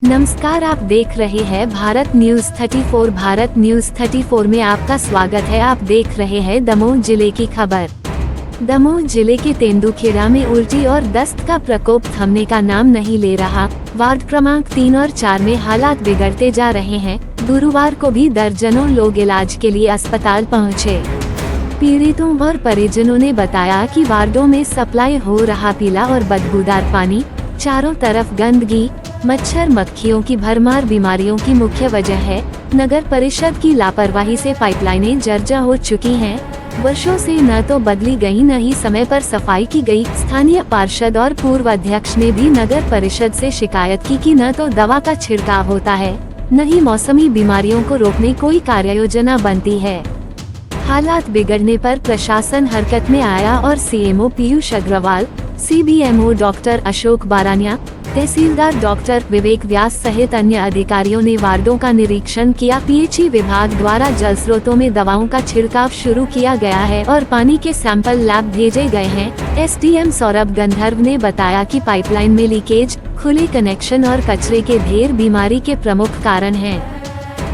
नमस्कार, आप देख रहे हैं भारत न्यूज 34। भारत न्यूज 34 में आपका स्वागत है। आप देख रहे हैं दमोह जिले की खबर। दमोह जिले के तेंदुखेड़ा में उल्टी और दस्त का प्रकोप थमने का नाम नहीं ले रहा। वार्ड क्रमांक 3 और 4 में हालात बिगड़ते जा रहे हैं। गुरुवार को भी दर्जनों लोग इलाज के लिए अस्पताल पहुंचे। पीड़ितों और परिजनों ने बताया कि वार्डों में सप्लाई हो रहा पीला और बदबूदार पानी, चारों तरफ गंदगी, मच्छर मक्खियों की भरमार बीमारियों की मुख्य वजह है। नगर परिषद की लापरवाही से पाइपलाइनें जर्जर हो चुकी हैं। वर्षों से न तो बदली गई न ही समय पर सफाई की गई। स्थानीय पार्षद और पूर्व अध्यक्ष ने भी नगर परिषद से शिकायत की कि न तो दवा का छिड़काव होता है, न ही मौसमी बीमारियों को रोकने कोई कार्ययोजना बनती है। हालात बिगड़ने पर प्रशासन हरकत में आया और सीएमओ पीयूष अग्रवाल, सीबीएमओ डॉक्टर अशोक बारानिया, तहसीलदार डॉक्टर विवेक व्यास सहित अन्य अधिकारियों ने वार्डों का निरीक्षण किया। पीएचई विभाग द्वारा जल स्रोतों में दवाओं का छिड़काव शुरू किया गया है और पानी के सैंपल लैब भेजे गए हैं। एसडीएम सौरभ गंधर्व ने बताया कि पाइपलाइन में लीकेज, खुले कनेक्शन और कचरे के ढेर बीमारी के प्रमुख कारण हैं।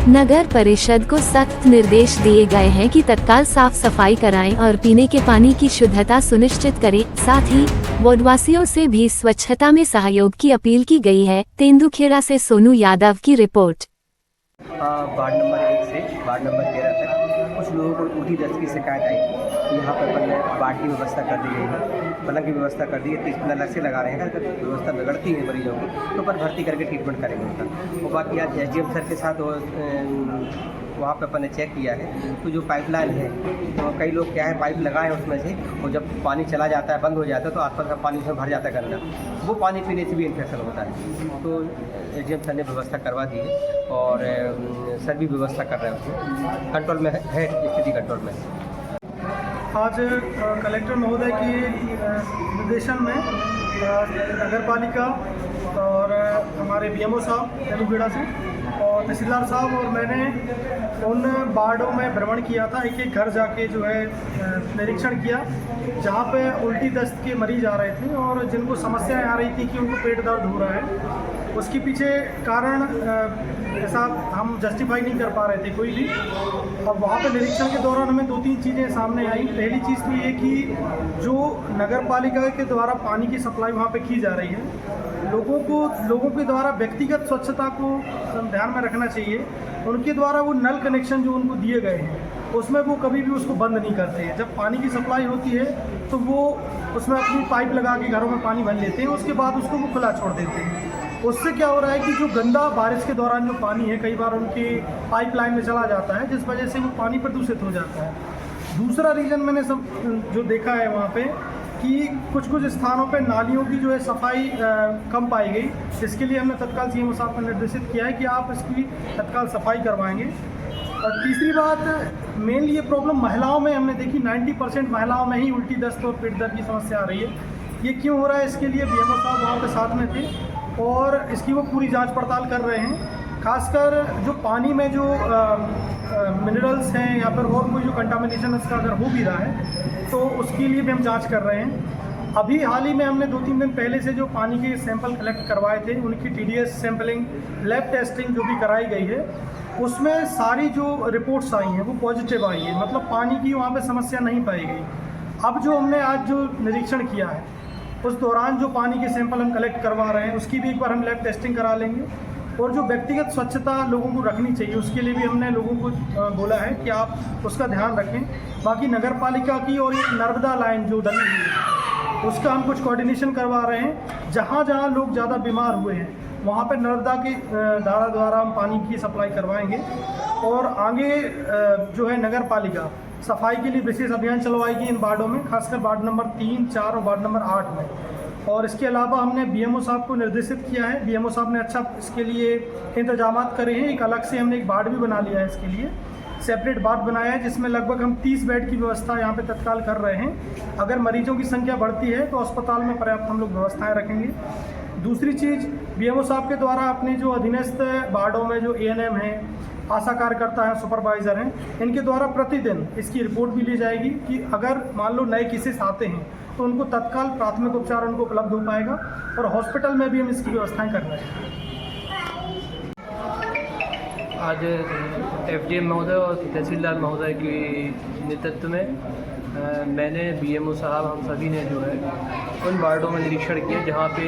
नगर परिषद को सख्त निर्देश दिए गए हैं कि तत्काल साफ सफाई कराएं और पीने के पानी की शुद्धता सुनिश्चित करें। साथ ही वार्डवासियों से भी स्वच्छता में सहयोग की अपील की गई है। तेंदुखेड़ा से सोनू यादव की रिपोर्ट। वार्ड नंबर 1 से वार्ड नंबर 13 तक कुछ लोगों को उल्टी दस्त की शिकायत आई थी। यहाँ पर पहले वार्ड की व्यवस्था कर दी गई है, पलंग की व्यवस्था कर दी है। 30 अलग से लगा रहे हैं। अगर व्यवस्था बिगड़ती है मरीजों की तो पर भर्ती करके ट्रीटमेंट करेंगे उनका। और बाकी आज एसडीएम सर के साथ वहाँ पर अपन ने चेक किया है तो जो पाइपलाइन है, तो कई लोग क्या है पाइप लगाए उसमें से, और जब पानी चला जाता है, बंद हो जाता है, तो आसपास का पानी उसमें भर जाता है गंदा। वो पानी पीने से भी इन्फेक्शन होता है। तो एसडीएम सर ने व्यवस्था करवा दी है और सर भी व्यवस्था कर रहे हैं, उसमें कंट्रोल में है, स्थिति कंट्रोल में। आज कलेक्टर महोदय के निर्देशन में नगर पालिका और हमारे बीएमओ साहब तेंदुखेड़ा से और तहसीलदार साहब और मैंने उन वार्डों में भ्रमण किया था। एक एक घर जाके जो है निरीक्षण किया जहाँ पे उल्टी दस्त के मरीज आ रहे थे और जिनको समस्याएं आ रही थी कि उनको पेट दर्द हो रहा है। उसके पीछे कारण ऐसा हम जस्टिफाई नहीं कर पा रहे थे कोई भी। अब वहाँ पे निरीक्षण के दौरान हमें 2-3 चीज़ें सामने आई। पहली चीज़ तो ये कि जो नगर पालिका के द्वारा पानी की सप्लाई वहाँ पे की जा रही है, लोगों के द्वारा व्यक्तिगत स्वच्छता को ध्यान में रखना चाहिए। उनके द्वारा वो नल कनेक्शन जो उनको दिए गए हैं उसमें वो कभी भी उसको बंद नहीं करते हैं। जब पानी की सप्लाई होती है तो वो उसमें अपनी पाइप लगा के घरों में पानी भर लेते हैं, उसके बाद उसको वो खुला छोड़ देते हैं। उससे क्या हो रहा है कि जो गंदा बारिश के दौरान जो पानी है कई बार उनके पाइपलाइन में चला जाता है, जिस वजह से वो पानी प्रदूषित हो जाता है। दूसरा रीज़न मैंने जो देखा है वहाँ पे कि कुछ स्थानों पे नालियों की जो है सफाई कम पाई गई। इसके लिए हमने तत्काल सीएमओ साहब को निर्देशित किया है कि आप इसकी तत्काल सफाई करवाएंगे। और तीसरी बात, मेनली ये प्रॉब्लम महिलाओं में हमने देखी। 90% महिलाओं में ही उल्टी दस्त और पेट दर्द की समस्या आ रही है। ये क्यों हो रहा है, इसके लिए बीएमओ साहब वहाँ पे साथ में थे और इसकी वो पूरी जांच पड़ताल कर रहे हैं। खासकर जो पानी में जो मिनरल्स हैं या फिर और कोई जो कंटामिनेशन इसका अगर हो भी रहा है तो उसके लिए भी हम जांच कर रहे हैं। अभी हाल ही में हमने 2-3 दिन पहले से जो पानी के सैंपल कलेक्ट करवाए थे, उनकी टीडीएस सैंपलिंग, लैब टेस्टिंग जो भी कराई गई है, उसमें सारी जो रिपोर्ट्स आई हैं वो पॉजिटिव आई है। मतलब पानी की वहाँ पे समस्या नहीं पाई गई। अब जो हमने आज जो निरीक्षण किया है उस दौरान जो पानी के सैंपल हम कलेक्ट करवा रहे हैं उसकी भी एक बार हम लैब टेस्टिंग करा लेंगे। और जो व्यक्तिगत स्वच्छता लोगों को रखनी चाहिए उसके लिए भी हमने लोगों को बोला है कि आप उसका ध्यान रखें। बाकी नगर पालिका की और एक नर्मदा लाइन जो डली हुई है उसका हम कुछ कोऑर्डिनेशन करवा रहे हैं। जहाँ जहाँ लोग ज़्यादा बीमार हुए हैं वहाँ पे नर्मदा की धारा द्वारा हम पानी की सप्लाई करवाएंगे। और आगे जो है नगर पालिका सफाई के लिए विशेष अभियान चलवाएगी इन वार्डों में, खासकर वार्ड नंबर 3, 4 और वार्ड नंबर 8 में। और इसके अलावा हमने बीएमओ साहब को निर्देशित किया है। बीएमओ साहब ने अच्छा इसके लिए इंतजाम करे हैं। एक अलग से हमने एक वार्ड भी बना लिया है, इसके लिए सेपरेट वार्ड बनाया है जिसमें लगभग हम 30 बेड की व्यवस्था यहाँ पे तत्काल कर रहे हैं। अगर मरीजों की संख्या बढ़ती है तो अस्पताल में पर्याप्त हम लोग व्यवस्थाएँ रखेंगे। दूसरी चीज़, बीएमओ साहब के द्वारा अपने जो अधीनस्थ वार्डों में जो एएनएम हैं, आशा कार्यकर्ता हैं, सुपरवाइज़र हैं, इनके द्वारा प्रतिदिन इसकी रिपोर्ट भी ली जाएगी कि अगर मान लो नए केसेस आते हैं तो उनको तत्काल प्राथमिक उपचार उनको उपलब्ध हो पाएगा। और हॉस्पिटल में भी हम इसकी व्यवस्थाएं कर रहे हैं। आज एफडीएम महोदय और तहसीलदार महोदय के नेतृत्व में मैंने बीएमओ साहब हम सभी ने जो है उन वार्डों में निरीक्षण किया जहाँ पे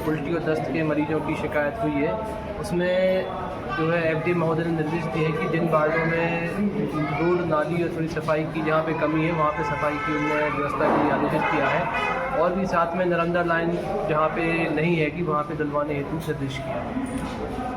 उल्टी और दस्त के मरीजों की शिकायत हुई है। उसमें जो है एफडीएम महोदय ने निर्देश दिए हैं कि जिन वार्डों में रोड नाली और थोड़ी सफाई की जहाँ पे कमी है वहाँ पे सफाई की उन्होंने व्यवस्था के लिए आदेशित किया है, और भी साथ में नर्मदा लाइन जहाँ पे नहीं है कि वहाँ पे डलवाने हेतु निर्देश किया है।